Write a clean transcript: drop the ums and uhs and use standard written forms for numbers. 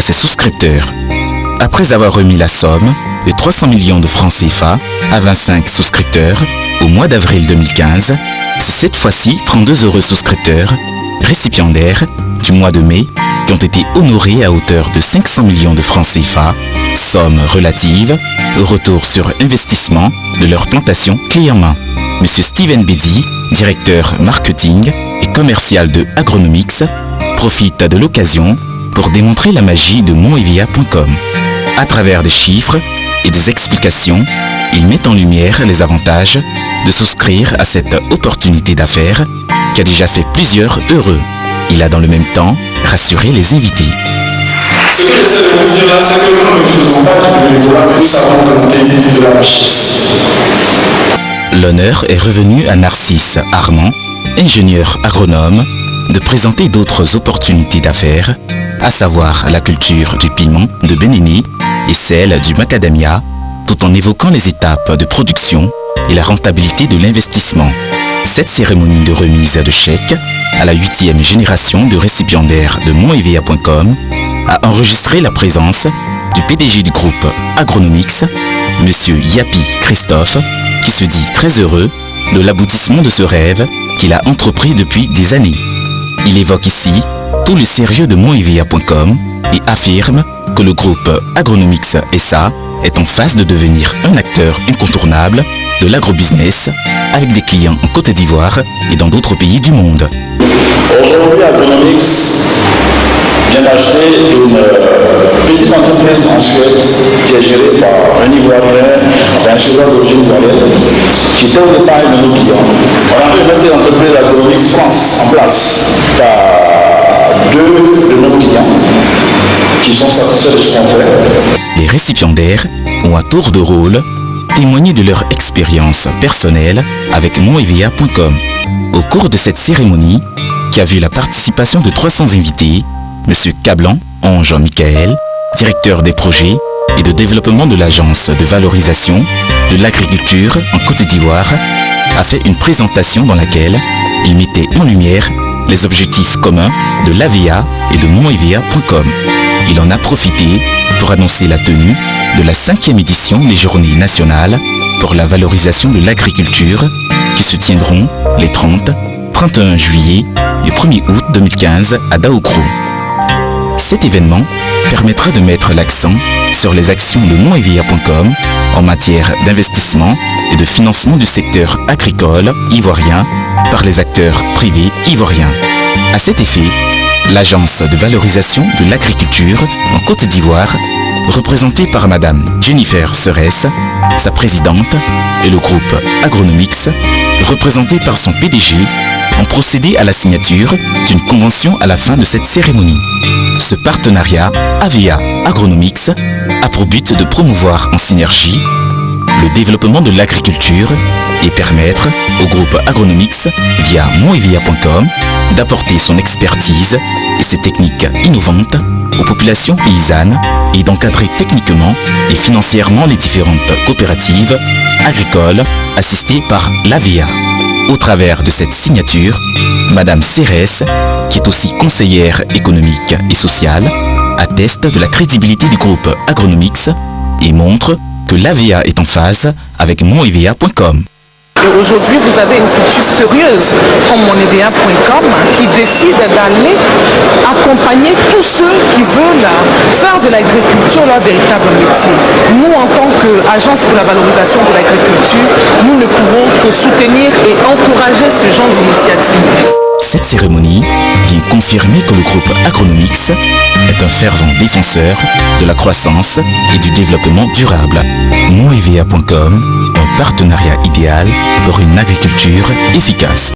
ses souscripteurs. Après avoir remis la somme de 300 millions de francs CFA à 25 souscripteurs au mois d'avril 2015, c'est cette fois-ci 32 heureux souscripteurs, récipiendaires du mois de mai, qui ont été honorés à hauteur de 500 millions de francs CFA, somme relative au retour sur investissement de leur plantation clé en main. Monsieur Steven Bedi, directeur marketing et commercial de Agronomix, profite de l'occasion pour démontrer la magie de montvia.com. À travers des chiffres et des explications, il met en lumière les avantages de souscrire à cette opportunité d'affaires qui a déjà fait plusieurs heureux. Il a dans le même temps rassuré les invités. Ce que j'essaie de vous dire là, c'est que nous ne faisons pas du bénévolat, nous savons compter de la richesse. L'honneur est revenu à Narcisse Armand, ingénieur agronome, de présenter d'autres opportunités d'affaires, à savoir la culture du piment de Bénini et celle du macadamia, tout en évoquant les étapes de production et la rentabilité de l'investissement. Cette cérémonie de remise de chèques à la 8e génération de récipiendaires de montvia.com a enregistré la présence du PDG du groupe Agronomix, M. Yapi Christophe, qui se dit très heureux de l'aboutissement de ce rêve qu'il a entrepris depuis des années. Il évoque ici tout le sérieux de montvia.com et affirme que le groupe Agronomix SA est en phase de devenir un acteur incontournable de l'agrobusiness avec des clients en Côte d'Ivoire et dans d'autres pays du monde. Aujourd'hui, Agronomix vient d'acheter une petite entreprise en Suède qui est gérée par un Ivoirien, enfin un Suédois d'origine ivoirienne, qui était au départ de nos clients. On a fait mettre l'entreprise Agronomix France en place par 2 de nos clients qui sont satisfaits de ce qu'on fait. Les récipiendaires ont à tour de rôle témoigné de leur expérience personnelle avec montvia.com. Au cours de cette cérémonie, qui a vu la participation de 300 invités, M. Cablan, Ange Michael, directeur des projets et de développement de l'agence de valorisation de l'agriculture en Côte d'Ivoire, a fait une présentation dans laquelle il mettait en lumière les objectifs communs de l'AVIA et de montvia.com. Il en a profité pour annoncer la tenue de la 5e édition des Journées nationales pour la valorisation de l'agriculture qui se tiendront les 30, 31 juillet et 1er août 2015 à Daoukrou. Cet événement permettra de mettre l'accent sur les actions de montvia.com en matière d'investissement et de financement du secteur agricole ivoirien par les acteurs privés ivoiriens. À cet effet, l'agence de valorisation de l'agriculture en Côte d'Ivoire, représentée par Madame Jennifer Serès, sa présidente, et le groupe Agronomix, représenté par son PDG, ont procédé à la signature d'une convention à la fin de cette cérémonie. Ce partenariat AVIA Agronomix a pour but de promouvoir en synergie le développement de l'agriculture et permettre au groupe Agronomix, via montvia.com, d'apporter son expertise et ses techniques innovantes aux populations paysannes et d'encadrer techniquement et financièrement les différentes coopératives agricoles assistées par l'AVIA. Au travers de cette signature, Madame Serès, qui est aussi conseillère économique et sociale, atteste de la crédibilité du groupe Agronomix et montre que l'AVIA est en phase avec montvia.com. Aujourd'hui, vous avez une structure sérieuse comme montvia.com qui décide d'aller accompagner tous ceux qui veulent faire de l'agriculture leur véritable métier. Nous, en tant qu'agence pour la valorisation de l'agriculture, nous ne pouvons que soutenir et encourager ce genre d'initiative. Cette cérémonie vient confirmer que le groupe Agronomix est un fervent défenseur de la croissance et du développement durable. montvia.com, un partenariat idéal pour une agriculture efficace.